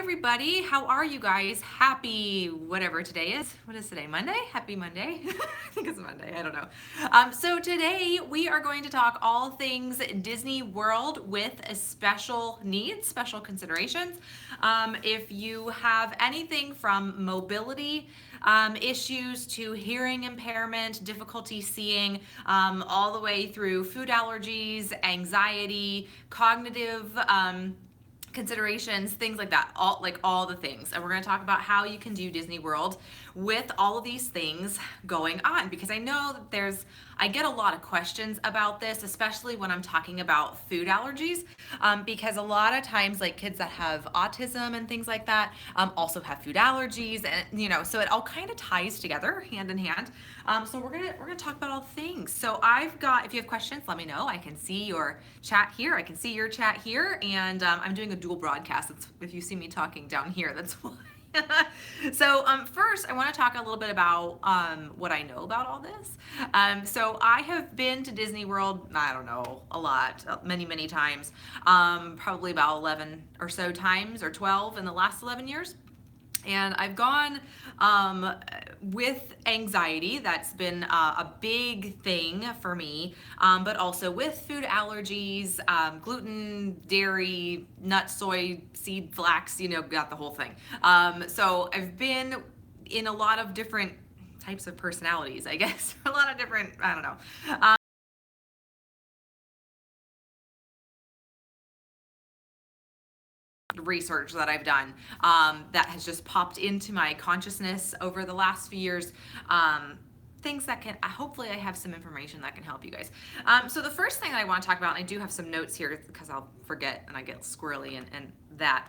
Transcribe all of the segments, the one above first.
everybody. How are you guys? Happy whatever today is. What is today? Monday? Happy Monday. I think it's Monday. I don't know. So today we are going to talk all things Disney World with special needs, special considerations. If you have anything from mobility issues to hearing impairment, difficulty seeing, all the way through food allergies, anxiety, cognitive considerations, things like that, all the things. And we're going to talk about how you can do Disney World with all of these things going on, because I know that I get a lot of questions about this, especially when I'm talking about food allergies, because a lot of times like kids that have autism and things like that also have food allergies, and so it all kind of ties together hand in hand. So we're gonna talk about all things. So if you have questions, let me know. I can see your chat here. I can see your chat here, and I'm doing a dual broadcast. If you see me talking down here, that's why. So first, I want to talk a little bit about what I know about all this. So I have been to Disney World, I don't know, a lot, many times, probably about 11 or so times, or 12 in the last 11 years. And I've gone with anxiety. That's been a big thing for me, but also with food allergies, gluten, dairy, nut, soy, seed, flax, got the whole thing. So I've been in a lot of different types of personalities, I guess. A lot of different, I don't know. Research that I've done that has just popped into my consciousness over the last few years. Things that can, hopefully I have some information that can help you guys. So the first thing that I want to talk about, and I do have some notes here because I'll forget and I get squirrely and that.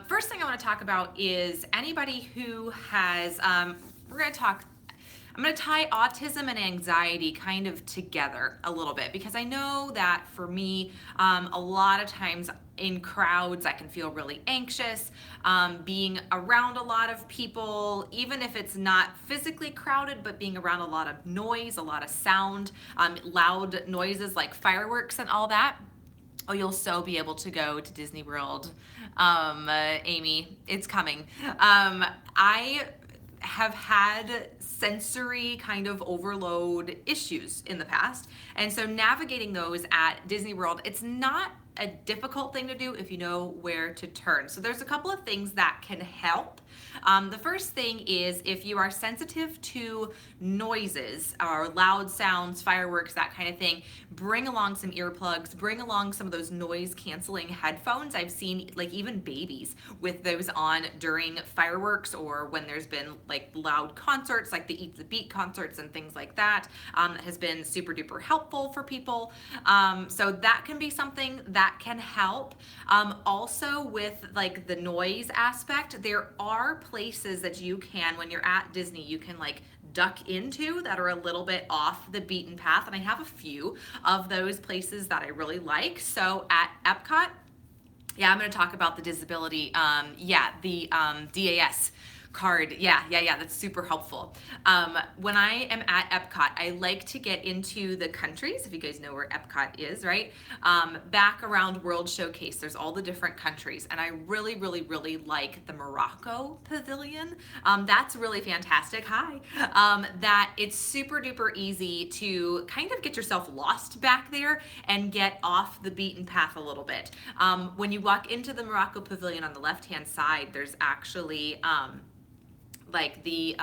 First thing I want to talk about is anybody who has, I'm going to tie autism and anxiety kind of together a little bit, because I know that for me, a lot of times in crowds, I can feel really anxious. Being around a lot of people, even if it's not physically crowded, but being around a lot of noise, a lot of sound, loud noises like fireworks and all that. Oh, you'll so be able to go to Disney World. Amy, it's coming. I have had sensory kind of overload issues in the past. And so navigating those at Disney World, it's not a difficult thing to do if you know where to turn. So there's a couple of things that can help. The first thing is if you are sensitive to noises or loud sounds, fireworks, that kind of thing, bring along some earplugs, bring along some of those noise canceling headphones. I've seen like even babies with those on during fireworks, or when there's been like loud concerts, like the Eat the Beat concerts and things like that. That has been super duper helpful for people. So that can be something that can help. Also with like the noise aspect, there are places that you can, when you're at Disney, you can like duck into that are a little bit off the beaten path. And I have a few of those places that I really like. So at Epcot, I'm going to talk about the disability, the DAS card. Yeah, that's super helpful. When I am at Epcot, I like to get into the countries, if you guys know where Epcot is, right? Back around World Showcase, there's all the different countries, and I really like the Morocco Pavilion. That's really fantastic. Hi. That it's super duper easy to kind of get yourself lost back there and get off the beaten path a little bit. When you walk into the Morocco Pavilion on the left-hand side, there's actually like the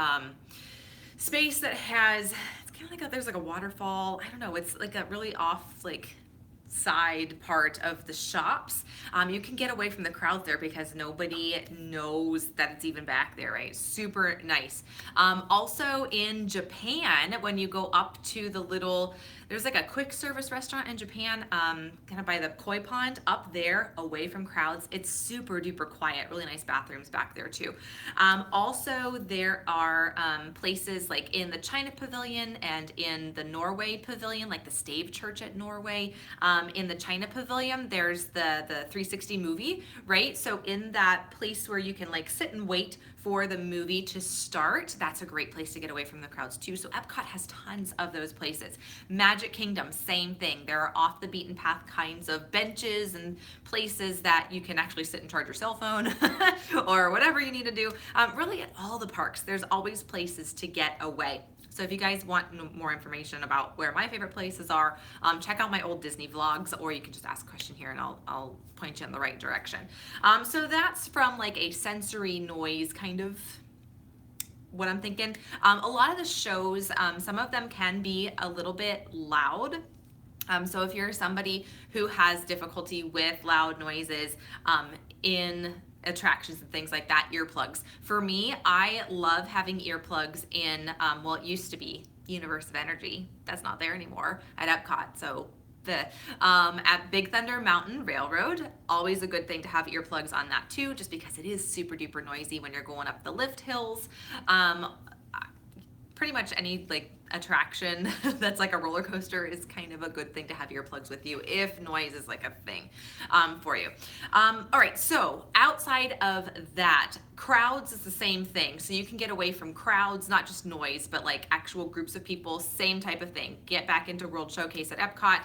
space that has, it's kind of like there's like a waterfall. I don't know. It's like a really off like side part of the shops. You can get away from the crowd there because nobody knows that it's even back there, right? Super nice. Also in Japan, when you go up to there's like a quick service restaurant in Japan, kind of by the koi pond up there, away from crowds. It's super duper quiet, really nice bathrooms back there too. Also, there are places like in the China Pavilion and in the Norway Pavilion, like the Stave Church at Norway. In the China Pavilion, there's the 360 movie, right? So in that place where you can like sit and wait for the movie to start, that's a great place to get away from the crowds too. So Epcot has tons of those places. Magic Magic Kingdom, same thing. There are off the beaten path kinds of benches and places that you can actually sit and charge your cell phone or whatever you need to do. Really at all the parks, there's always places to get away. So if you guys want more information about where my favorite places are, check out my old Disney vlogs, or you can just ask a question here and I'll point you in the right direction. So that's from like a sensory noise kind of what I'm thinking. A lot of the shows, some of them can be a little bit loud. So if you're somebody who has difficulty with loud noises in attractions and things like that, earplugs. For me, I love having earplugs in, well, it used to be Universe of Energy. That's not there anymore at Epcot. So at Big Thunder Mountain Railroad, always a good thing to have earplugs on that too, just because it is super duper noisy when you're going up the lift hills. Pretty much any like attraction that's like a roller coaster is kind of a good thing to have earplugs with you if noise is like a thing for you. All right, so outside of that, crowds is the same thing. So you can get away from crowds, not just noise, but like actual groups of people, same type of thing. Get back into World Showcase at Epcot.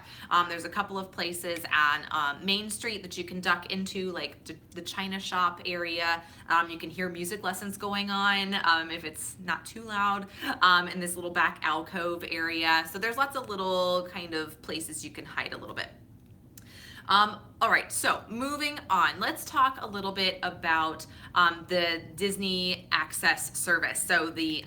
There's a couple of places on Main Street that you can duck into, like the China shop area. You can hear music lessons going on if it's not too loud in this little back alcove area. So there's lots of little kind of places you can hide a little bit. All right, so moving on, let's talk a little bit about the Disney Access service. So the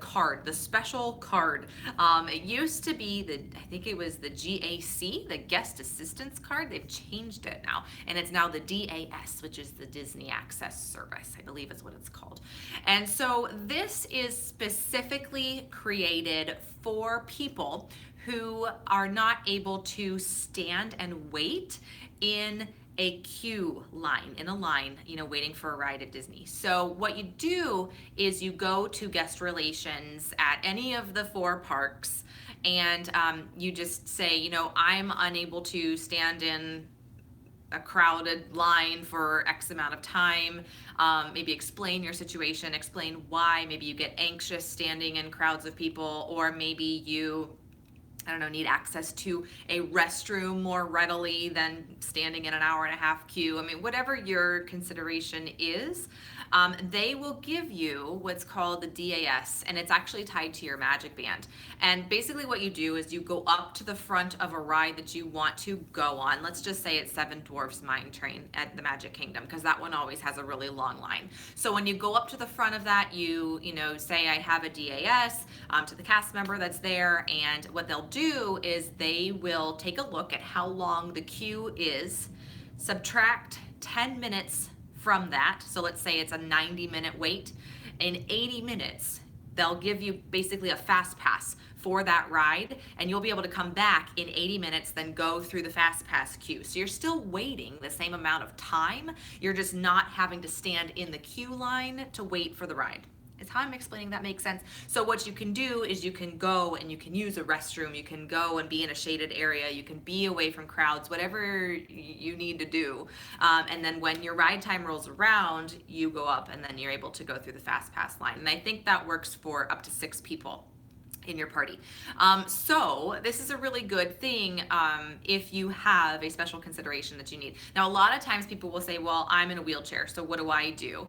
card, the special card. It used to be I think it was the GAC, the Guest Assistance Card. They've changed it now, and it's now the DAS, which is the Disney Access Service, I believe is what it's called. And so this is specifically created for people who are not able to stand and wait in a queue line, in a line, waiting for a ride at Disney. So what you do is you go to guest relations at any of the 4 parks and you just say, I'm unable to stand in a crowded line for X amount of time. Maybe explain your situation, explain why. Maybe you get anxious standing in crowds of people, or maybe you need access to a restroom more readily than standing in an hour-and-a-half queue. Whatever your consideration is, they will give you what's called the DAS, and it's actually tied to your Magic Band. And basically what you do is you go up to the front of a ride that you want to go on. Let's just say it's Seven Dwarfs Mine Train at the Magic Kingdom, because that one always has a really long line. So when you go up to the front of that, you say, I have a DAS to the cast member that's there, and what they'll do is they will take a look at how long the queue is, subtract 10 minutes from that. So let's say it's a 90-minute wait. In 80 minutes, they'll give you basically a fast pass for that ride, and you'll be able to come back in 80 minutes, then go through the fast pass queue. So you're still waiting the same amount of time. You're just not having to stand in the queue line to wait for the ride. Is how I'm explaining that makes sense? So what you can do is you can go and you can use a restroom, you can go and be in a shaded area, you can be away from crowds, whatever you need to do. And then when your ride time rolls around, you go up and then you're able to go through the fast pass line. And I think that works for up to 6 people in your party. So this is a really good thing if you have a special consideration that you need. Now, a lot of times people will say, well, I'm in a wheelchair, so what do I do?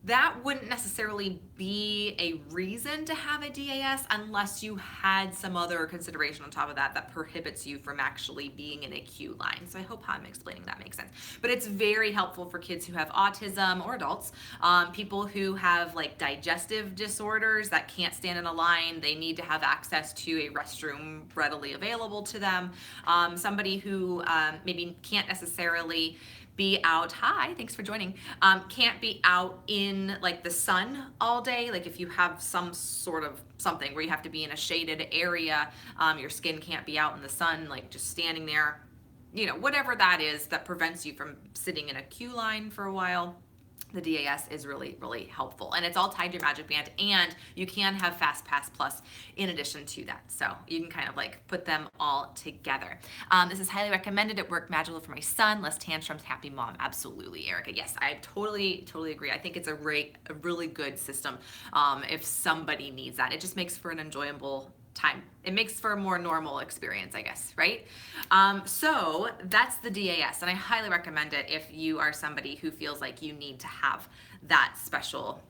That wouldn't necessarily be a reason to have a DAS unless you had some other consideration on top of that prohibits you from actually being in a queue line. So I hope how I'm explaining that makes sense. But it's very helpful for kids who have autism, or adults, people who have like digestive disorders that can't stand in a line. They need to have access to a restroom readily available to them. Somebody who maybe can't necessarily be out, hi, thanks for joining, can't be out in like the sun all day. Like if you have some sort of something where you have to be in a shaded area, your skin can't be out in the sun, like just standing there, whatever that is that prevents you from sitting in a queue line for a while. The DAS is really, really helpful, and it's all tied to your Magic Band, and you can have Fast Pass Plus in addition to that, so you can kind of like put them all together. This is highly recommended. It worked magical for my son. Less tantrums, happy mom. Absolutely, Erica. Yes, I totally agree. I think it's a really good system if somebody needs that. It just makes for an enjoyable time. It makes for a more normal experience, I guess, right? So that's the DAS, and I highly recommend it if you are somebody who feels like you need to have that special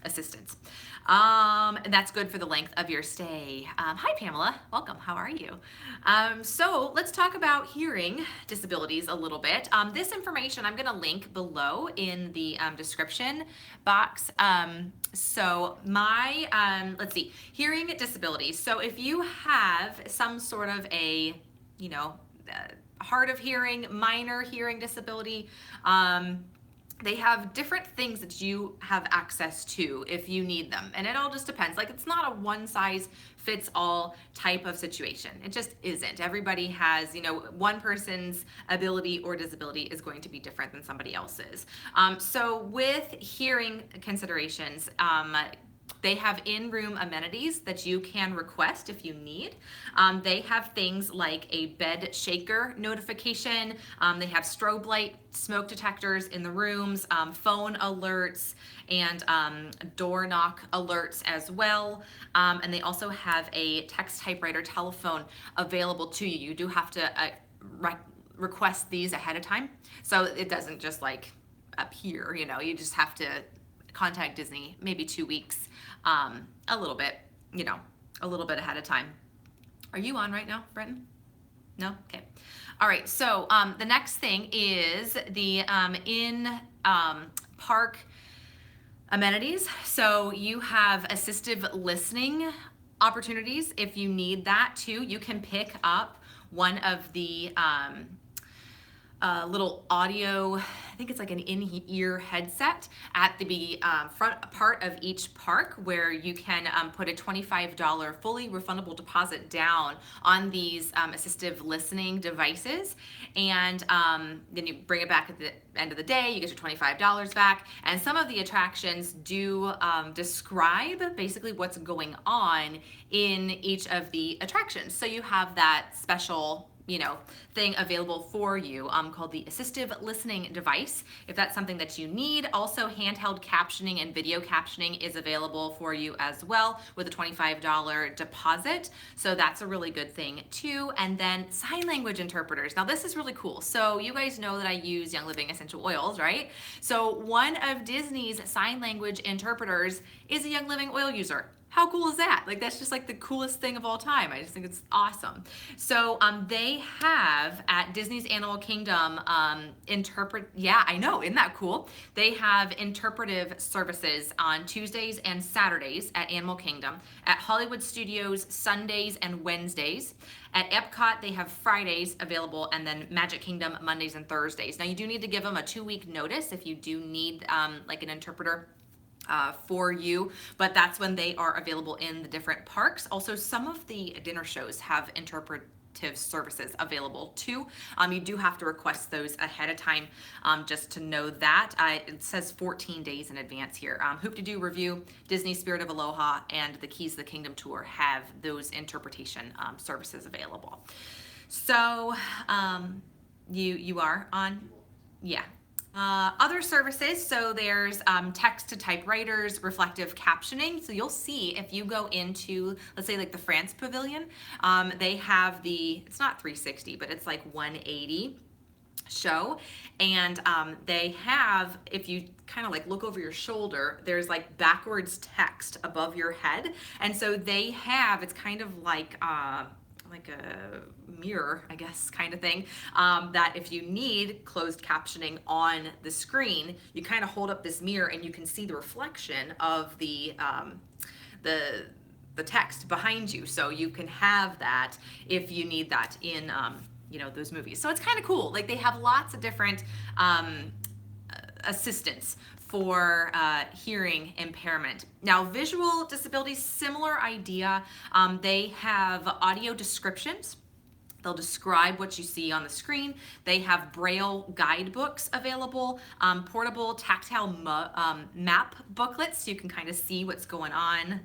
assistance. And that's good for the length of your stay. Hi, Pamela. Welcome. How are you? So let's talk about hearing disabilities a little bit. This information I'm going to link below in the description box. So my, let's see, hearing disabilities. So if you have some sort of a, you know, hard of hearing, minor hearing disability, they have different things that you have access to if you need them. And it all just depends. Like, it's not a one size fits all type of situation. It just isn't. Everybody has, you know, one person's ability or disability is going to be different than somebody else's. So with hearing considerations, they have in-room amenities that you can request if you need. They have things like a bed shaker notification. They have strobe light smoke detectors in the rooms, phone alerts, and door knock alerts as well. And they also have a text typewriter telephone available to you. You do have to request these ahead of time. So it doesn't just like appear, you know, you just have to contact Disney maybe 2 weeks, a little bit, you know, a little bit ahead of time. Are you on right now, Brenton? No? Okay. All right, so the next thing is the park amenities. So you have assistive listening opportunities if you need that too. You can pick up one of the little audio, I think it's like an in-ear headset at the front part of each park, where you can put a $25 fully refundable deposit down on these assistive listening devices, and then you bring it back at the end of the day, you get your $25 back. And some of the attractions do describe basically what's going on in each of the attractions. So you have that special, you know, thing available for you called the assistive listening device, if that's something that you need. Also, handheld captioning and video captioning is available for you as well with a $25 deposit. So that's a really good thing too. And then sign language interpreters. Now this is really cool. So you guys know that I use Young Living essential oils, right? So one of Disney's sign language interpreters is a Young Living oil user. How cool is that? Like, that's just like the coolest thing of all time. I just think it's awesome. So they have at Disney's Animal Kingdom yeah, I know, isn't that cool? They have interpretive services on Tuesdays and Saturdays at Animal Kingdom, at Hollywood Studios Sundays and Wednesdays. At Epcot, they have Fridays available, and then Magic Kingdom Mondays and Thursdays. Now, you do need to give them a 2-week notice if you do need like an interpreter for you, but that's when they are available in the different parks. Also, some of the dinner shows have interpretive services available too. You do have to request those ahead of time, just to know that. It says 14 days in advance here. Hoop-de-Doo Review, Disney Spirit of Aloha, and the Keys to the Kingdom Tour have those interpretation services available. So you are on, yeah. Other services, so there's text to typewriters, reflective captioning. So you'll see if you go into, let's say like the France Pavilion, they have the, it's not 360, but it's like 180 show, and they have, if you kind of like look over your shoulder, there's like backwards text above your head, and so they have, it's kind of like a mirror, I guess, kind of thing, that if you need closed captioning on the screen, you kind of hold up this mirror and you can see the reflection of the text behind you. So you can have that if you need that in you know, those movies. So it's kind of cool. Like, they have lots of different assistance for hearing impairment. Now, visual disabilities, similar idea. They have audio descriptions. They'll describe what you see on the screen. They have Braille guidebooks available, portable tactile map booklets, so you can kind of see what's going on,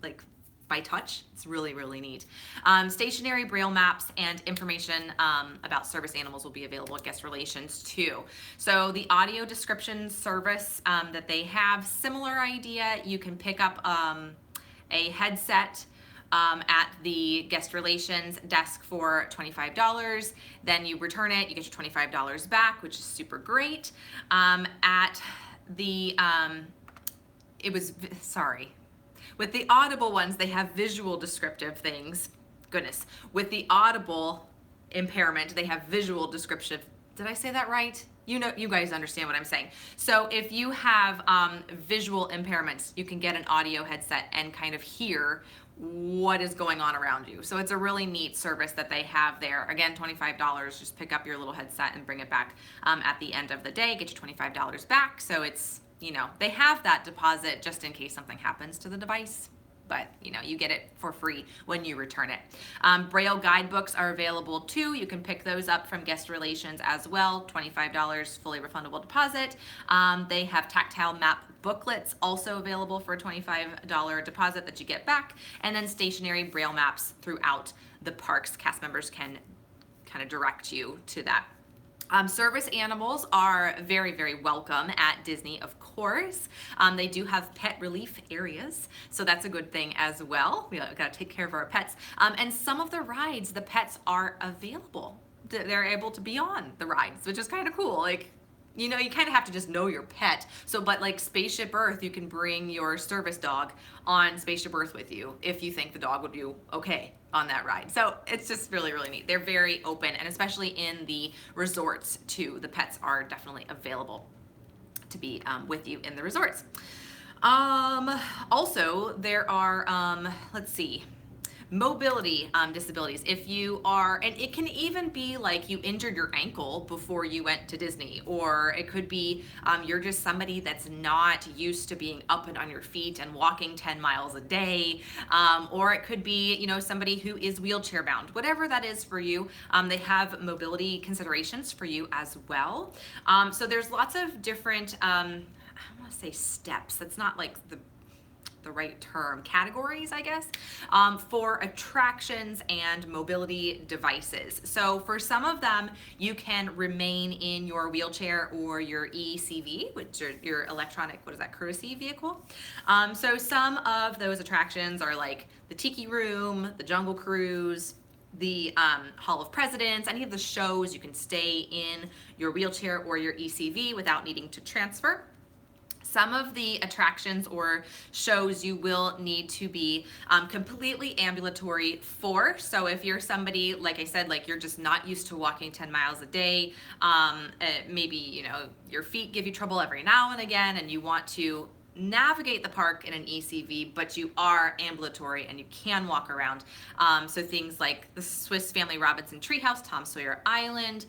like by touch. It's really, really neat. Stationary Braille maps and information about service animals will be available at guest relations too. So the audio description service that they have, similar idea. You can pick up a headset at the guest relations desk for $25. Then you return it, you get your $25 back, which is super great. At the, with the Audible ones, they have visual descriptive things. Goodness. With the Audible impairment, they have visual descriptive. Did I say that right? You know, you guys understand what I'm saying. So if you have visual impairments, you can get an audio headset and kind of hear what is going on around you. So it's a really neat service that they have there. Again, $25, just pick up your little headset and bring it back at the end of the day, get your $25 back. So it's, you know, they have that deposit just in case something happens to the device, but you know, you get it for free when you return it. Braille guidebooks are available too. You can pick those up from guest relations as well. $25 fully refundable deposit. They have tactile map booklets also available for a $25 deposit that you get back, and then stationary Braille maps throughout the parks. Cast members can kind of direct you to that. Service animals are very, very welcome at Disney, of course. They do have pet relief areas, so that's a good thing as well. We gotta take care of our pets. And some of the rides, the pets are available. They're able to be on the rides, which is kind of cool. Like, you know, you kind of have to just know your pet. So, but like Spaceship Earth, you can bring your service dog on Spaceship Earth with you if you think the dog would do okay on that ride. So it's just really, really neat. They're very open, and especially in the resorts too, the pets are definitely available to be with you in the resorts. Also, there are, let's see, mobility disabilities. If you are, and it can even be like you injured your ankle before you went to Disney, or it could be you're just somebody that's not used to being up and on your feet and walking 10 miles a day, or it could be, you know, somebody who is wheelchair bound. Whatever that is for you, they have mobility considerations for you as well. So there's lots of different, I want to say steps. That's not like the right term, categories, I guess, for attractions and mobility devices. So for some of them, you can remain in your wheelchair or your ECV, which are your electronic, what is that, courtesy vehicle. So some of those attractions are like the Tiki Room, the Jungle Cruise, the Hall of Presidents, any of the shows, you can stay in your wheelchair or your ECV without needing to transfer. Some of the attractions or shows you will need to be completely ambulatory for. So if you're somebody, like I said, like you're just not used to walking 10 miles a day, maybe, you know, your feet give you trouble every now and again, and you want to navigate the park in an ECV, but you are ambulatory and you can walk around. So things like the Swiss Family Robinson Treehouse, Tom Sawyer Island,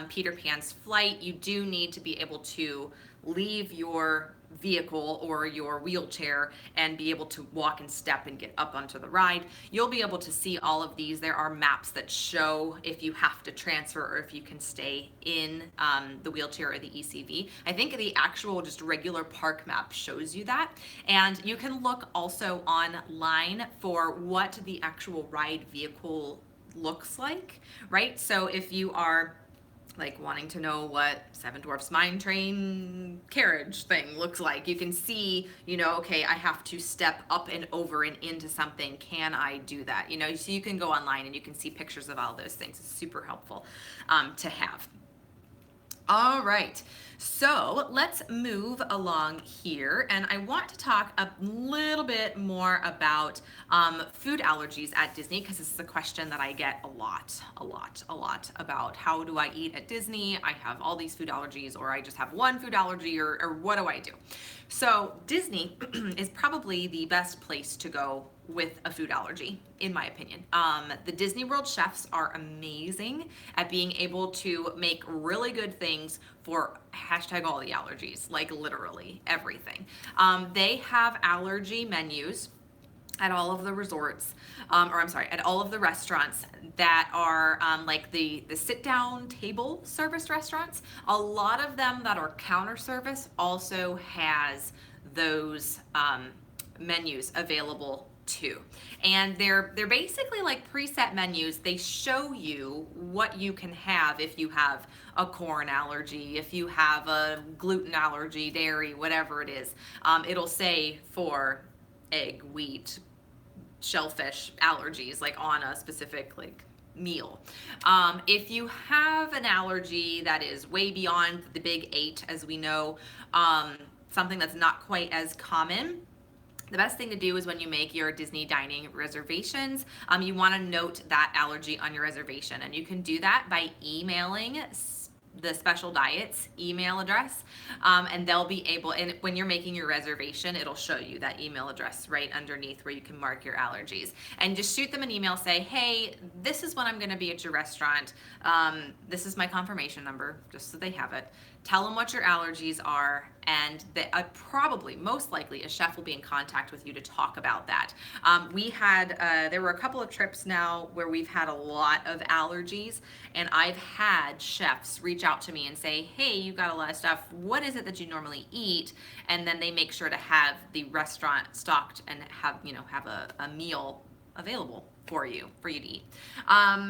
Peter Pan's Flight, you do need to be able to leave your vehicle or your wheelchair and be able to walk and step and get up onto the ride. You'll be able to see all of these. There are maps that show if you have to transfer or if you can stay in the wheelchair or the ECV. I think the actual just regular park map shows you that. And you can look also online for what the actual ride vehicle looks like, right? So if you are like wanting to know what Seven Dwarfs Mine Train carriage thing looks like, you can see, you know, okay, I have to step up and over and into something. Can I do that? You know, so you can go online and you can see pictures of all those things. It's super helpful to have. All right, so let's move along here, and I want to talk a little bit more about food allergies at Disney, because this is a question that I get a lot about how do I eat at Disney? I have all these food allergies, or I just have one food allergy, or what do I do? So Disney is probably the best place to go with a food allergy, in my opinion. The Disney World chefs are amazing at being able to make really good things for hashtag all the allergies, like literally everything. They have allergy menus at all of the resorts, at all of the restaurants that are like the sit-down table service restaurants. A lot of them that are counter service also has those menus available too. And they're basically like preset menus. They show you what you can have if you have a corn allergy, if you have a gluten allergy, dairy, whatever it is. It'll say for egg, wheat, shellfish allergies, like on a specific like meal. If you have an allergy that is way beyond the big 8, as we know, something that's not quite as common, the best thing to do is when you make your Disney dining reservations, you want to note that allergy on your reservation. And you can do that by emailing the Special Diets email address, and they'll be able, and when you're making your reservation, it'll show you that email address right underneath where you can mark your allergies. And just shoot them an email, say, hey, this is when I'm going to be at your restaurant. This is my confirmation number, just so they have it. Tell them what your allergies are, and probably, most likely, a chef will be in contact with you to talk about that. There were a couple of trips now where we've had a lot of allergies, and I've had chefs reach out to me and say, hey, you got a lot of stuff. What is it that you normally eat? And then they make sure to have the restaurant stocked and have a meal available for you to eat.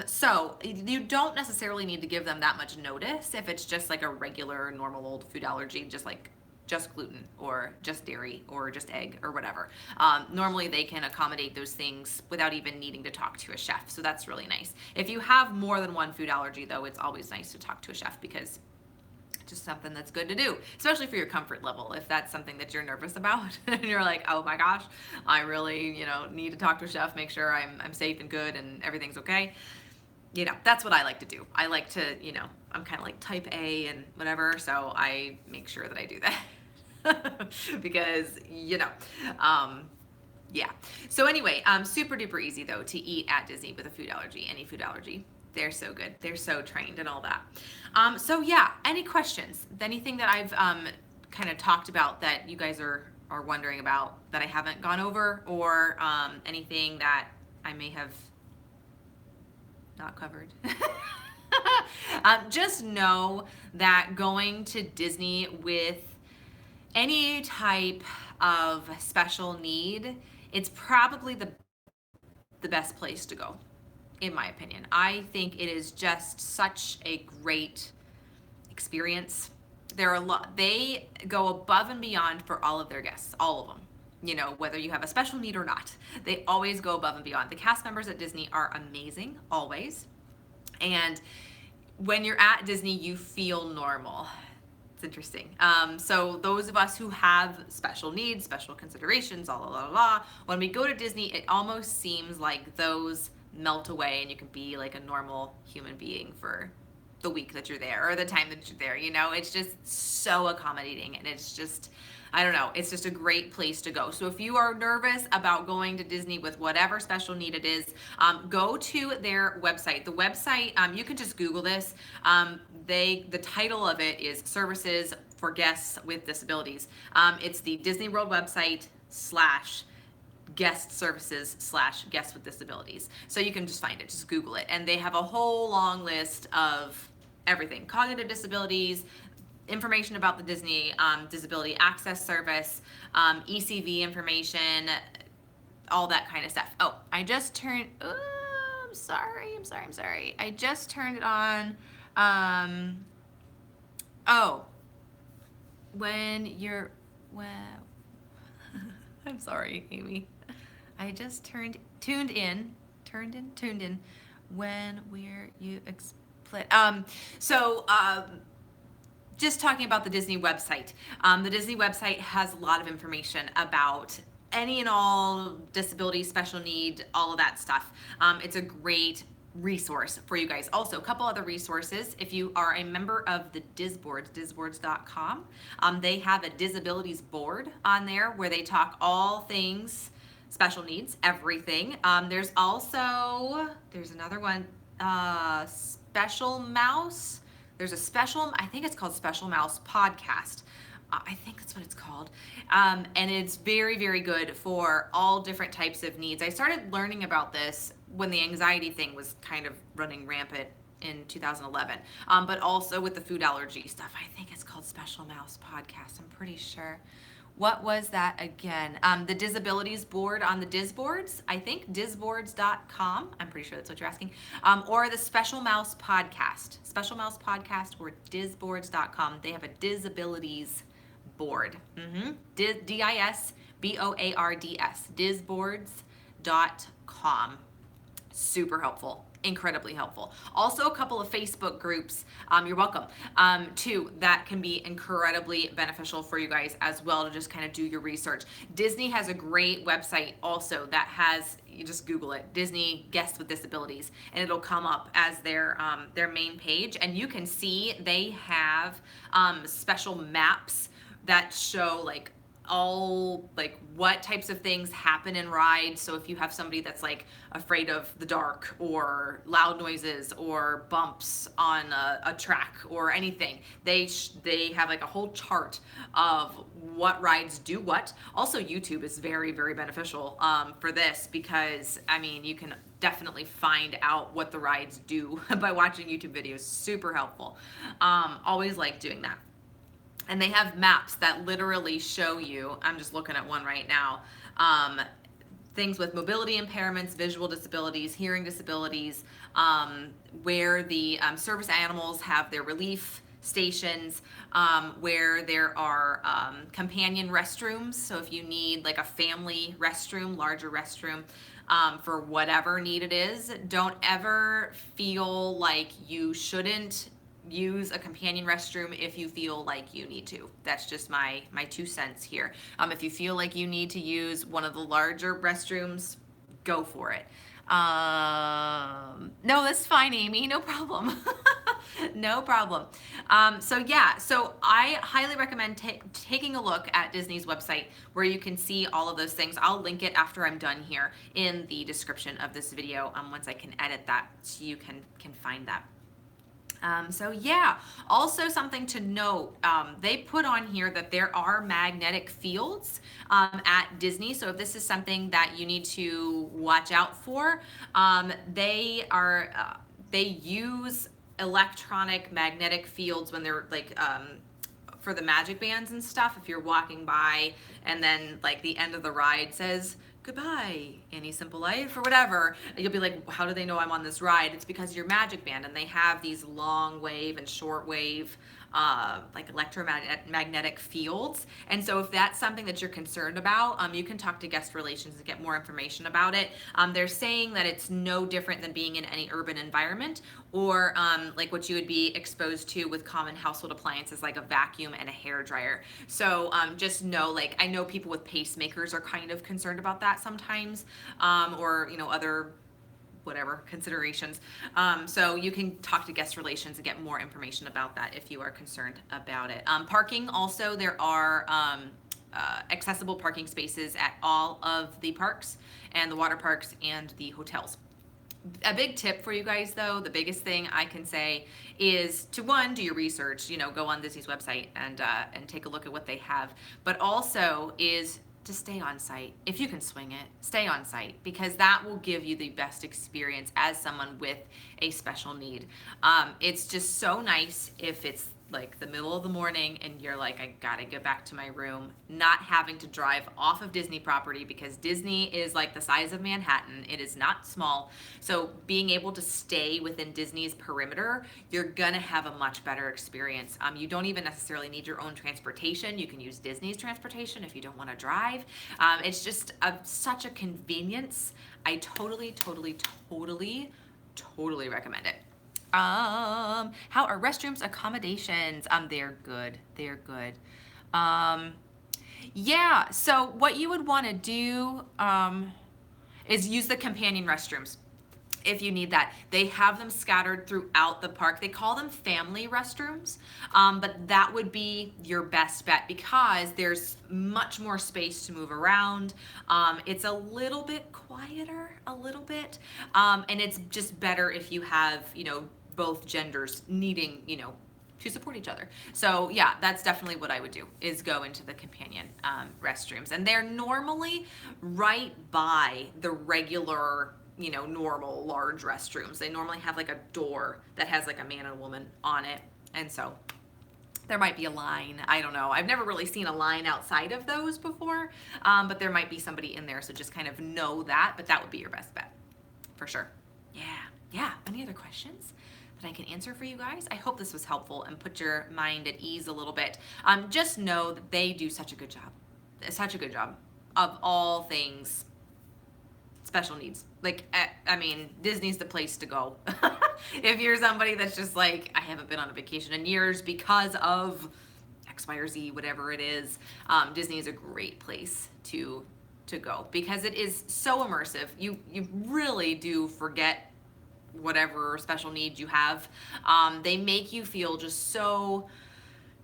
So you don't necessarily need to give them that much notice if it's just like a regular normal old food allergy, just gluten or just dairy or just egg or whatever. Normally they can accommodate those things without even needing to talk to a chef, so that's really nice. If you have more than one food allergy though, it's always nice to talk to a chef, because just something that's good to do, especially for your comfort level. If that's something that you're nervous about and you're like, oh my gosh, I really, need to talk to a chef, make sure I'm safe and good and everything's okay. That's what I like to do. I like to, I'm kind of like type A and whatever, so I make sure that I do that because, yeah. So anyway, super duper easy though to eat at Disney with a food allergy, any food allergy. They're so good. They're so trained and all that. So yeah, any questions? Anything that I've kind of talked about that you guys are wondering about that I haven't gone over, or anything that I may have not covered? Just know that going to Disney with any type of special need, it's probably the best place to go, in my opinion. I think it is just such a great experience. They go above and beyond for all of their guests, all of them. Whether you have a special need or not, they always go above and beyond. The cast members at Disney are amazing, always. And when you're at Disney, you feel normal. It's interesting. So those of us who have special needs, special considerations, when we go to Disney, it almost seems like those melt away and you can be like a normal human being for the week that you're there or the time that you're there. It's just so accommodating, and it's just, I don't know, it's just a great place to go. So if you are nervous about going to Disney with whatever special need it is, go to their website. The website, you can just Google this. The title of it is Services for Guests with Disabilities. It's the Disney World website / guest services / guests with disabilities. So you can just find it, just Google it. And they have a whole long list of everything: cognitive disabilities, information about the Disney Disability Access Service, ECV information, all that kind of stuff. Oh, I just turned, I'm sorry. I just turned it on. I'm sorry, Amy. I just tuned in when just talking about the Disney website. The Disney website has a lot of information about any and all disability, special need, all of that stuff. It's a great resource for you guys. Also, a couple other resources. If you are a member of the disboards.com, they have a disabilities board on there where they talk all things special needs, everything. There's another one, Special Mouse. There's I think it's called Special Mouse Podcast. I think that's what it's called. And it's very, very good for all different types of needs. I started learning about this when the anxiety thing was kind of running rampant in 2011. But also with the food allergy stuff. I think it's called Special Mouse Podcast. I'm pretty sure. What was that again? The disabilities board on the Disboards, I think, disboards.com. I'm pretty sure that's what you're asking. Or the Special Mouse Podcast. Special Mouse Podcast or disboards.com. They have a disabilities board. DISBOARDS. Disney.com. Super helpful, incredibly helpful. Also a couple of Facebook groups, you're welcome, too, that can be incredibly beneficial for you guys as well to just kind of do your research. Disney has a great website also that has, you just Google it, Disney Guests with Disabilities, and it'll come up as their main page, and you can see they have special maps that show like all like what types of things happen in rides. So if you have somebody that's like afraid of the dark or loud noises or bumps on a track or anything, they have like a whole chart of what rides do what. Also, YouTube is very, very beneficial for this, because I mean, you can definitely find out what the rides do by watching YouTube videos. Super helpful. Always like doing that. And they have maps that literally show you, I'm just looking at one right now, things with mobility impairments, visual disabilities, hearing disabilities, where the service animals have their relief stations, where there are companion restrooms. So if you need like a family restroom, larger restroom, for whatever need it is, don't ever feel like you shouldn't use a companion restroom if you feel like you need to. That's just my 2 cents here. If you feel like you need to use one of the larger restrooms, go for it. No, that's fine, Amy, no problem. No problem. So I highly recommend taking a look at Disney's website, where you can see all of those things. I'll link it after I'm done here in the description of this video, once I can edit that, so you can find that. Also something to note, they put on here that there are magnetic fields at Disney. So if this is something that you need to watch out for, they use electronic magnetic fields when they're like, for the magic bands and stuff. If you're walking by and then like the end of the ride says, "Goodbye, Any Simple Life," or whatever, you'll be like, how do they know I'm on this ride? It's because your magic band, and they have these long wave and short wave like electromagnetic fields. And so if that's something that you're concerned about, you can talk to guest relations to get more information about it. They're saying that it's no different than being in any urban environment, or like what you would be exposed to with common household appliances like a vacuum and a hair dryer. So just know, like, I know people with pacemakers are kind of concerned about that sometimes, or other whatever considerations. So you can talk to guest relations and get more information about that if you are concerned about it. Parking also, there are accessible parking spaces at all of the parks and the water parks and the hotels. A big tip for you guys though, the biggest thing I can say is to, one, do your research, go on Disney's website and take a look at what they have, but also is to stay on site. If you can swing it, stay on site, because that will give you the best experience as someone with a special need. It's just so nice if it's like the middle of the morning and you're like, I gotta get back to my room, not having to drive off of Disney property, because Disney is like the size of Manhattan. It is not small. So being able to stay within Disney's perimeter, you're gonna have a much better experience. You don't even necessarily need your own transportation. You can use Disney's transportation if you don't want to drive. It's just such a convenience. I totally recommend it. How are restrooms accommodations? They're good. So what you would want to do is use the companion restrooms if you need that. They have them scattered throughout the park. They call them family restrooms, but that would be your best bet, because there's much more space to move around. It's a little bit quieter, and it's just better if you have, both genders needing, to support each other. So yeah, that's definitely what I would do, is go into the companion restrooms. And they're normally right by the regular, normal large restrooms. They normally have like a door that has like a man and a woman on it. And so there might be a line. I don't know. I've never really seen a line outside of those before, but there might be somebody in there. So just kind of know that, but that would be your best bet for sure. Yeah. Any other questions that I can answer for you guys? I hope this was helpful and put your mind at ease a little bit. Just know that they do such a good job of all things special needs. Like, I mean, Disney's the place to go. If you're somebody that's just like, I haven't been on a vacation in years because of X, Y, or Z, whatever it is, Disney is a great place to go because it is so immersive. You really do forget whatever special needs you have. They make you feel just so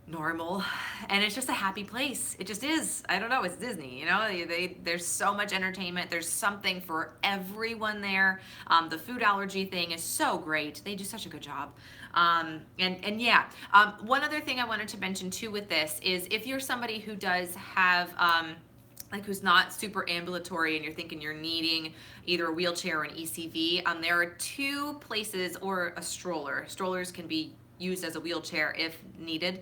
normal, and it's just a happy place. It just is. I don't know, it's Disney, you know. There's so much entertainment, there's something for everyone there. The food allergy thing is so great. They do such a good job. And yeah, one other thing I wanted to mention too with this is if you're somebody who does have like who's not super ambulatory and you're thinking you're needing either a wheelchair or an ECV, there are two places, or a stroller. Strollers can be used as a wheelchair if needed.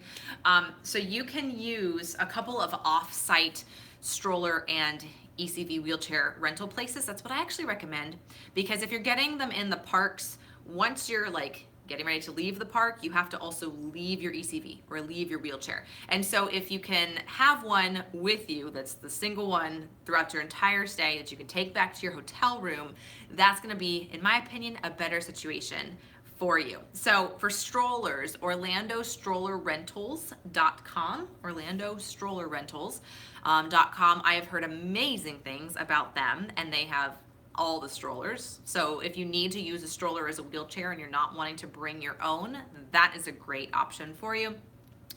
So you can use a couple of off-site stroller and ECV wheelchair rental places. That's what I actually recommend, because if you're getting them in the parks, once you're like getting ready to leave the park, you have to also leave your ECV or leave your wheelchair. And so if you can have one with you, that's the single one throughout your entire stay that you can take back to your hotel room, that's gonna be, in my opinion, a better situation for you. So for strollers, OrlandoStrollerRentals.com, OrlandoStrollerRentals.com. I have heard amazing things about them, and they have all the strollers. So if you need to use a stroller as a wheelchair and you're not wanting to bring your own, that is a great option for you.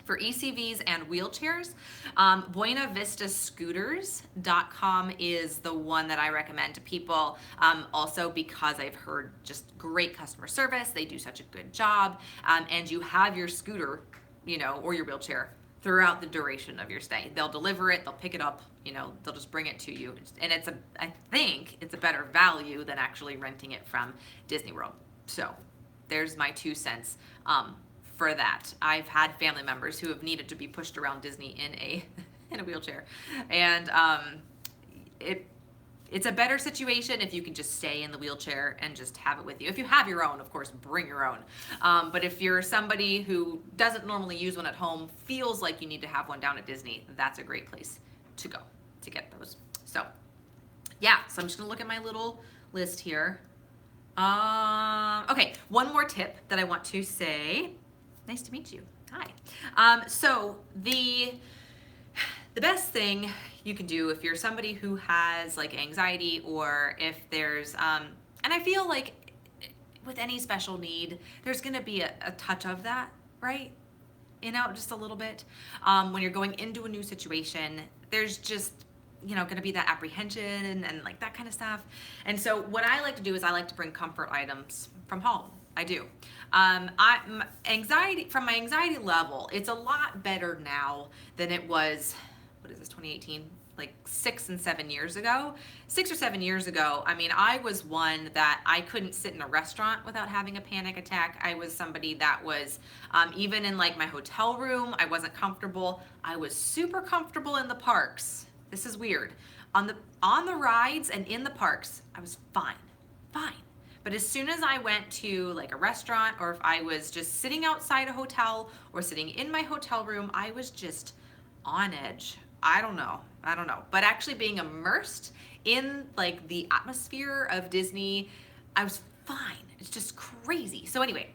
For ECVs and wheelchairs, BuenaVistaScooters.com is the one that I recommend to people, also because I've heard just great customer service. They do such a good job, and you have your scooter, you know, or your wheelchair throughout the duration of your stay. They'll deliver it, they'll pick it up, you know, they'll just bring it to you. And I think it's a better value than actually renting it from Disney World. So there's my 2 cents. For that. I've had family members who have needed to be pushed around Disney in a wheelchair, and it's a better situation if you can just stay in the wheelchair and just have it with you. If you have your own, of course, bring your own. But if you're somebody who doesn't normally use one at home, feels like you need to have one down at Disney, that's a great place to go to get those. So yeah, so I'm just gonna look at my little list here. Okay, one more tip that I want to say. Nice to meet you. Hi. So the best thing you can do if you're somebody who has like anxiety, or if there's, and I feel like with any special need, there's gonna be a touch of that, right? You know, just a little bit. When you're going into a new situation, there's just, you know, gonna be that apprehension and like that kind of stuff. And so what I like to do is I like to bring comfort items from home. I do. From my anxiety level, it's a lot better now than it was, what is this, 2018? Like 6 and 7 years ago. 6 or 7 years ago, I mean, I was one that I couldn't sit in a restaurant without having a panic attack. I was somebody that was, even in like my hotel room, I wasn't comfortable. I was super comfortable in the parks. This is weird. On the rides and in the parks, I was fine. But as soon as I went to like a restaurant, or if I was just sitting outside a hotel or sitting in my hotel room, I was just on edge. I don't know. But actually being immersed in like the atmosphere of Disney, I was fine. It's just crazy. So anyway,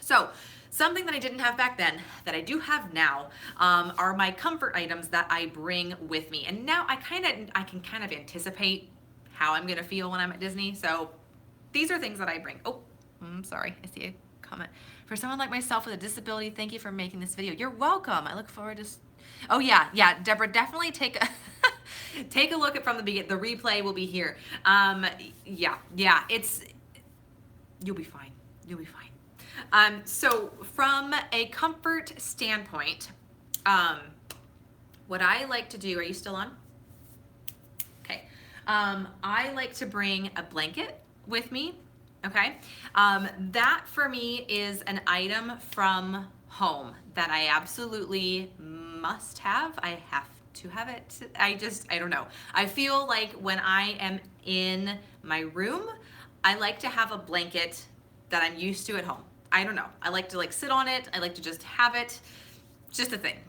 so something that I didn't have back then that I do have now are my comfort items that I bring with me. And now I can kind of anticipate how I'm gonna feel when I'm at Disney. So these are things that I bring. Oh, I'm sorry, I see a comment. For someone like myself with a disability, thank you for making this video. You're welcome. I look forward to, oh yeah, Deborah, definitely take a, take a look at from the beginning. The replay will be here. Yeah, you'll be fine. So from a comfort standpoint, what I like to do, are you still on? Okay. I like to bring a blanket with me, okay? That for me is an item from home that I absolutely must have. I have to have it. I don't know. I feel like when I am in my room, I like to have a blanket that I'm used to at home. I don't know. I like to like sit on it. I like to just have it. It's just a thing.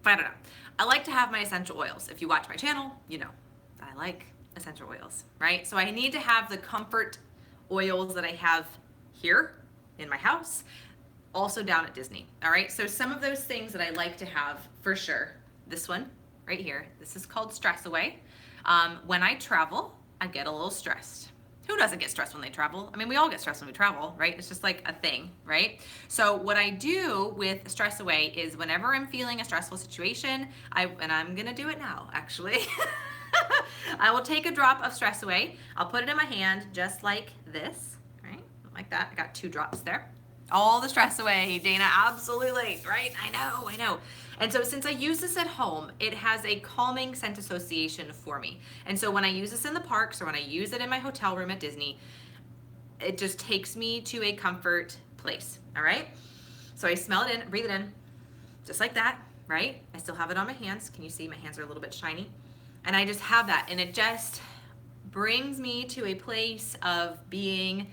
I don't know. I like to have my essential oils. If you watch my channel, you know, I like essential oils, right? So I need to have the comfort oils that I have here in my house, also down at Disney, all right? So some of those things that I like to have for sure, this one right here, this is called Stress Away. When I travel, I get a little stressed. Who doesn't get stressed when they travel? I mean, we all get stressed when we travel, right? It's just like a thing, right? So what I do with Stress Away is whenever I'm feeling a stressful situation, and I'm gonna do it now, actually. I will take a drop of Stress Away. I'll put it in my hand just like this, right? Like that. I got 2 drops there. All the stress away, Dana, absolutely, right? I know. And so since I use this at home, it has a calming scent association for me. And so when I use this in the parks or when I use it in my hotel room at Disney, it just takes me to a comfort place, all right? So I smell it in, breathe it in, just like that, right? I still have it on my hands. Can you see my hands are a little bit shiny? And I just have that, and it just brings me to a place of being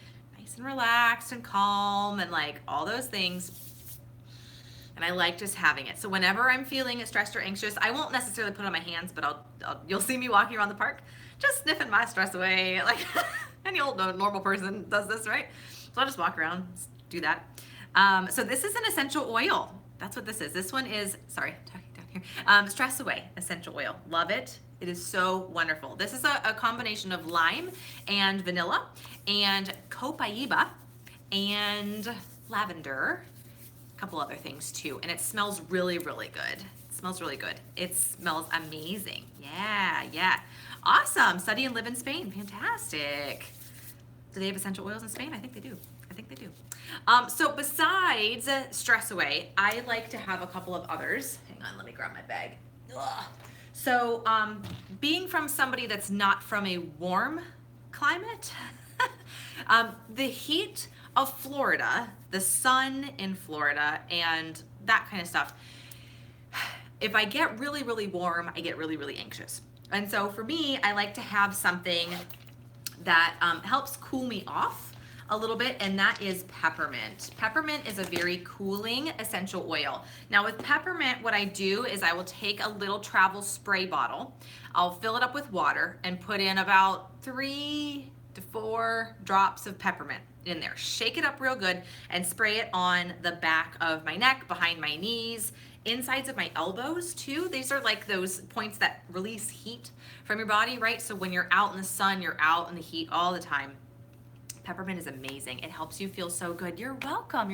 and relaxed and calm and like all those things. And I like just having it. So whenever I'm feeling stressed or anxious, I won't necessarily put it on my hands, but you'll see me walking around the park just sniffing my stress away. Like any old normal person does this, right? So I'll just walk around, do that. So this is an essential oil. That's what this is. This one is, sorry, talking down here. Stress Away essential oil. Love it. It is so wonderful. This is a combination of lime and vanilla and copaiba and lavender, a couple other things too. And it smells really, really good. It smells really good. It smells amazing. Yeah. Awesome. Study and live in Spain. Fantastic. Do they have essential oils in Spain? I think they do. So besides Stress Away, I like to have a couple of others. Hang on, let me grab my bag. Ugh. So being from somebody that's not from a warm climate, the heat of Florida, the sun in Florida, and that kind of stuff, if I get really, really warm, I get really, really anxious. And so for me, I like to have something that helps cool me off a little bit, and that is peppermint. Peppermint is a very cooling essential oil. Now with peppermint, what I do is I will take a little travel spray bottle, I'll fill it up with water and put in about 3 to 4 drops of peppermint in there. Shake it up real good and spray it on the back of my neck, behind my knees, insides of my elbows too. These are like those points that release heat from your body, right? So when you're out in the sun, you're out in the heat all the time. Peppermint is amazing. It helps you feel so good. You're welcome.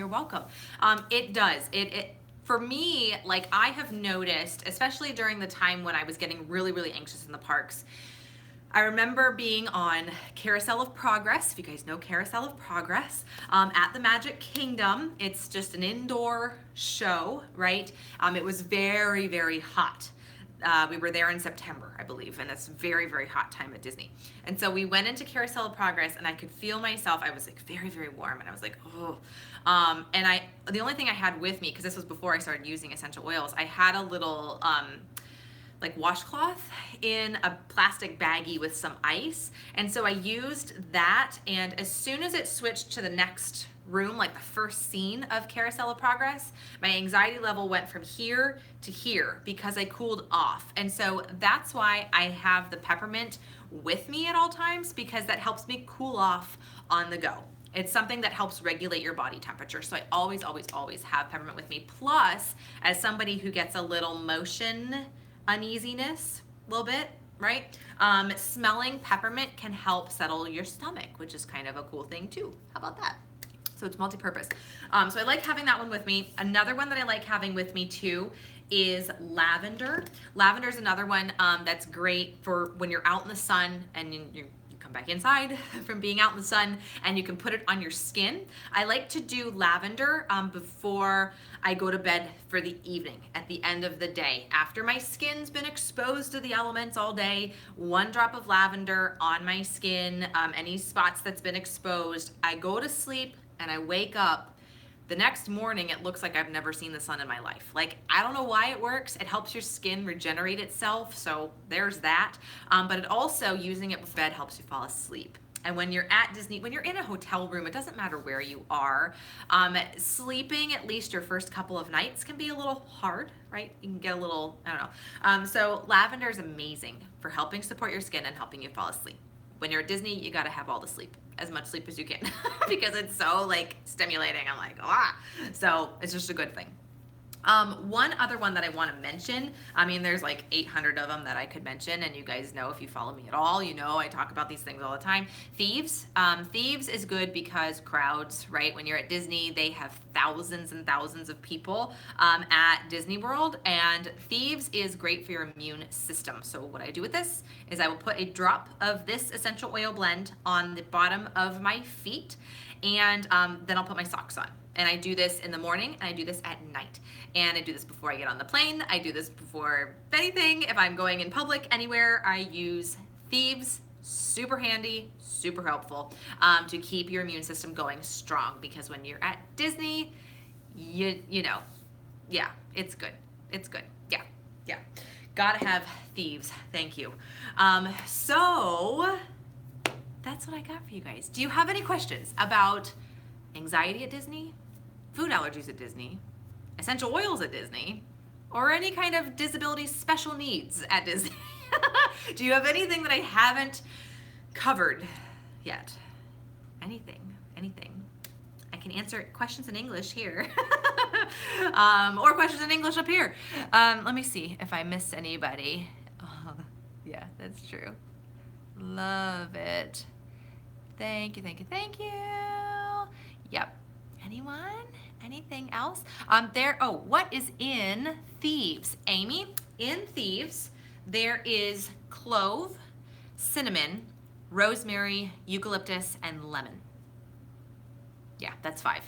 It does. It for me, like I have noticed, especially during the time when I was getting really, really anxious in the parks, I remember being on Carousel of Progress, if you guys know Carousel of Progress, at the Magic Kingdom. It's just an indoor show, right? It was very, very hot. We were there in September, I believe, and it's very, very hot time at Disney. And so we went into Carousel of Progress, and I could feel myself, I was like very, very warm, and I was like, oh. And the only thing I had with me, because this was before I started using essential oils, I had a little like washcloth in a plastic baggie with some ice. And so I used that, and as soon as it switched to the next room, like the first scene of Carousel of Progress, my anxiety level went from here to here because I cooled off. And so that's why I have the peppermint with me at all times, because that helps me cool off on the go. It's something that helps regulate your body temperature. So I always have peppermint with me. Plus, as somebody who gets a little motion uneasiness, a little bit, right? Smelling peppermint can help settle your stomach, which is kind of a cool thing too. How about that? So it's multi-purpose. So I like having that one with me. Another one that I like having with me too is lavender. Lavender is another one that's great for when you're out in the sun and you come back inside from being out in the sun, and you can put it on your skin. I like to do lavender before I go to bed for the evening, at the end of the day. After my skin's been exposed to the elements all day, 1 drop of lavender on my skin, any spots that's been exposed, I go to sleep and I wake up. The next morning, it looks like I've never seen the sun in my life. Like, I don't know why it works. It helps your skin regenerate itself, so there's that. But it also, using it with bed, helps you fall asleep. And when you're at Disney, when you're in a hotel room, it doesn't matter where you are, sleeping at least your first couple of nights can be a little hard, right? You can get a little, I don't know. So lavender is amazing for helping support your skin and helping you fall asleep. When you're at Disney, you gotta have all the sleep, as much sleep as you can, because it's so like stimulating. I'm like, ah. So it's just a good thing. One other one that I want to mention, I mean, there's like 800 of them that I could mention, and you guys know, if you follow me at all, you know I talk about these things all the time. Thieves. Thieves is good because crowds, right? When you're at Disney, they have thousands and thousands of people at Disney World, and Thieves is great for your immune system. So what I do with this is I will put a drop of this essential oil blend on the bottom of my feet, and then I'll put my socks on. And I do this in the morning, and I do this at night. And I do this before I get on the plane. I do this before anything. If I'm going in public anywhere, I use Thieves. Super handy, super helpful to keep your immune system going strong, because when you're at Disney, you know, yeah, it's good. It's good. Yeah. Gotta have Thieves. Thank you. So that's what I got for you guys. Do you have any questions about anxiety at Disney, food allergies at Disney, essential oils at Disney, or any kind of disability special needs at Disney? Do you have anything that I haven't covered yet? Anything. I can answer questions in English here. Or questions in English up here. Let me see if I missed anybody. Oh, yeah, that's true. Love it. Thank you. Yep. Anyone? Anything else? What is in Thieves? Amy, in Thieves, there is clove, cinnamon, rosemary, eucalyptus, and lemon. Yeah, that's 5.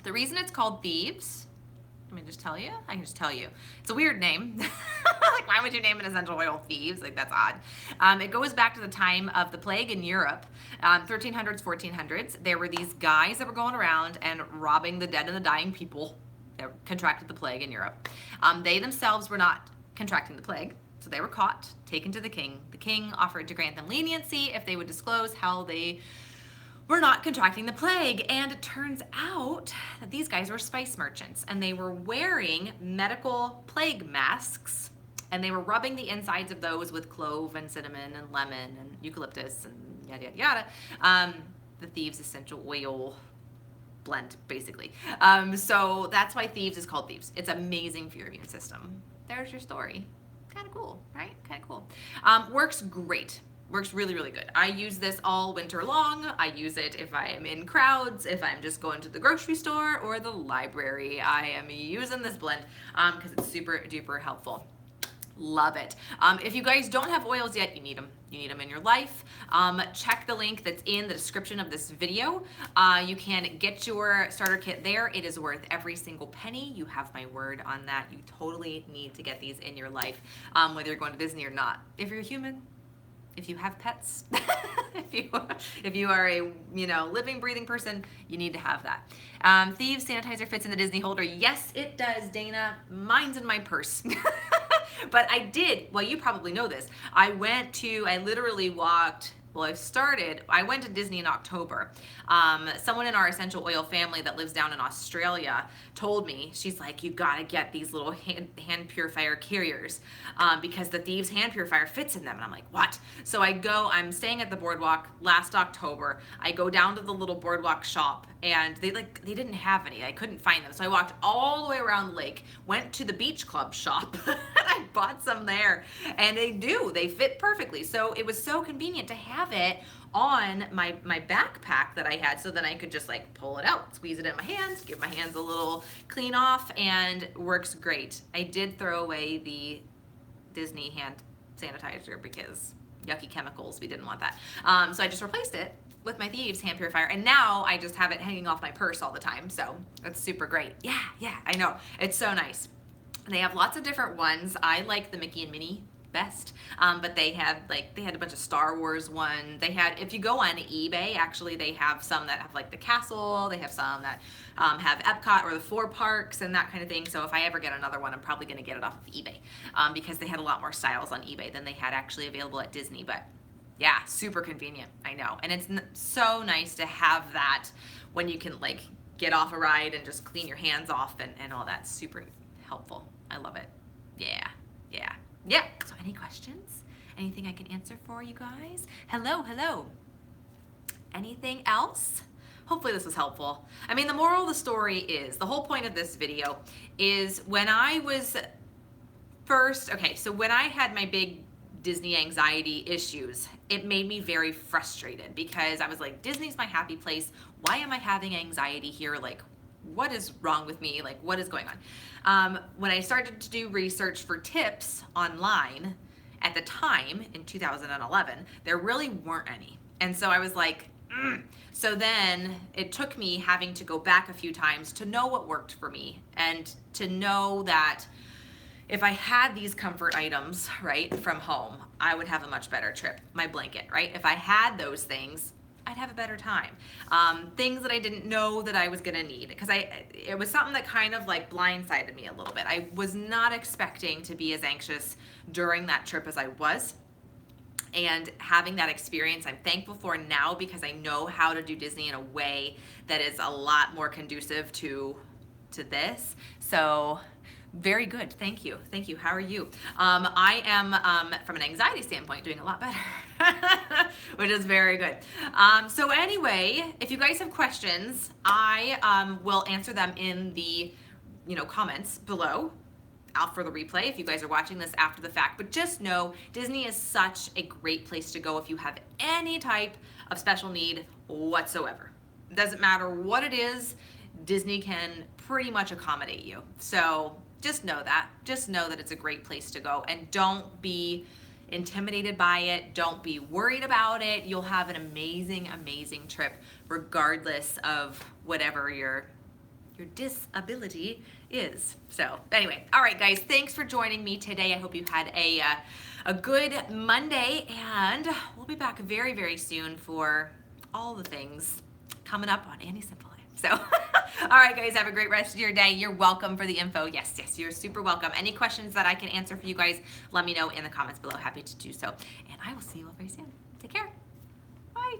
The reason it's called Thieves, let me just tell you. I can just tell you. It's a weird name. Like, why would you name an essential oil Thieves? Like, that's odd. It goes back to the time of the plague in Europe, 1300s, 1400s. There were these guys that were going around and robbing the dead and the dying people that contracted the plague in Europe. They themselves were not contracting the plague, so they were caught, taken to the king. The king offered to grant them leniency if they would disclose how they were not contracting the plague. And it turns out that these guys were spice merchants, and they were wearing medical plague masks, and they were rubbing the insides of those with clove and cinnamon and lemon and eucalyptus and yada yada yada. The Thieves essential oil blend, basically. So that's why Thieves is called Thieves. It's amazing for your immune system. There's your story. Kind of cool, right? Kind of cool. Works great. Works really, really good. I use this all winter long. I use it if I am in crowds, if I'm just going to the grocery store or the library. I am using this blend because it's super duper helpful. Love it. If you guys don't have oils yet, you need them. You need them in your life. Check the link that's in the description of this video. You can get your starter kit there. It is worth every single penny. You have my word on that. You totally need to get these in your life, whether you're going to Disney or not. If you're a human, if you have pets, if you are a living, breathing person, you need to have that. Thieves sanitizer fits in the Disney holder. Yes, it does, Dana. Mine's in my purse. But I did, well, you probably know this. I went to Disney in October. Someone in our essential oil family that lives down in Australia told me, she's like, you gotta get these little hand purifier carriers because the Thieves hand purifier fits in them. And I'm like, what? So I'm staying at the boardwalk last October. I go down to the little boardwalk shop, and they didn't have any. I couldn't find them. So I walked all the way around the lake, went to the beach club shop, and I bought some there. And they fit perfectly. So it was so convenient to have it on my backpack that I had, so then I could just like pull it out, squeeze it in my hands, give my hands a little clean off, and works great. I did throw away the Disney hand sanitizer because yucky chemicals, we didn't want that. So I just replaced it with my Thieves hand purifier, and now I just have it hanging off my purse all the time. So that's super great. Yeah, I know. It's so nice. They have lots of different ones. I like the Mickey and Minnie best, but they had a bunch of Star Wars ones. If you go on eBay, actually they have some that have like the castle. They have some that have Epcot or the 4 parks and that kind of thing. So if I ever get another one, I'm probably going to get it off of eBay because they had a lot more styles on eBay than they had actually available at Disney. But Yeah, super convenient. I know. And it's so nice to have that when you can like get off a ride and just clean your hands off and all that. Super helpful. I love it. Yeah, yeah, yeah. So any questions? Anything I can answer for you guys? Hello, hello. Anything else? Hopefully this was helpful. I mean, the moral of the story is, the whole point of this video is when I was first, okay, so when I had my big Disney anxiety issues, it made me very frustrated because I was like, Disney's my happy place. Why am I having anxiety here? Like, what is wrong with me? Like, what is going on? When I started to do research for tips online at the time in 2011, there really weren't any. And so I was like, So then it took me having to go back a few times to know what worked for me and to know that if I had these comfort items, right, from home, I would have a much better trip. My blanket, right? If I had those things, I'd have a better time. Things that I didn't know that I was gonna need, because it was something that kind of like blindsided me a little bit. I was not expecting to be as anxious during that trip as I was. And having that experience, I'm thankful for now because I know how to do Disney in a way that is a lot more conducive to this. So very good. Thank you. Thank you. How are you? I am, from an anxiety standpoint, doing a lot better, which is very good. So anyway, if you guys have questions, I will answer them in the comments below out for the replay if you guys are watching this after the fact. But just know Disney is such a great place to go if you have any type of special need whatsoever. It doesn't matter what it is, Disney can pretty much accommodate you. So just know that. Just know that it's a great place to go, and don't be intimidated by it. Don't be worried about it. You'll have an amazing, amazing trip regardless of whatever your disability is. So anyway, all right guys, thanks for joining me today. I hope you had a good Monday, and we'll be back very, very soon for all the things coming up on Annie Simple Life. So all right guys, have a great rest of your day. You're welcome for the info. Yes, you're super welcome. Any questions that I can answer for you guys, let me know in the comments below. Happy to do so. And I will see you all very soon. Take care. Bye.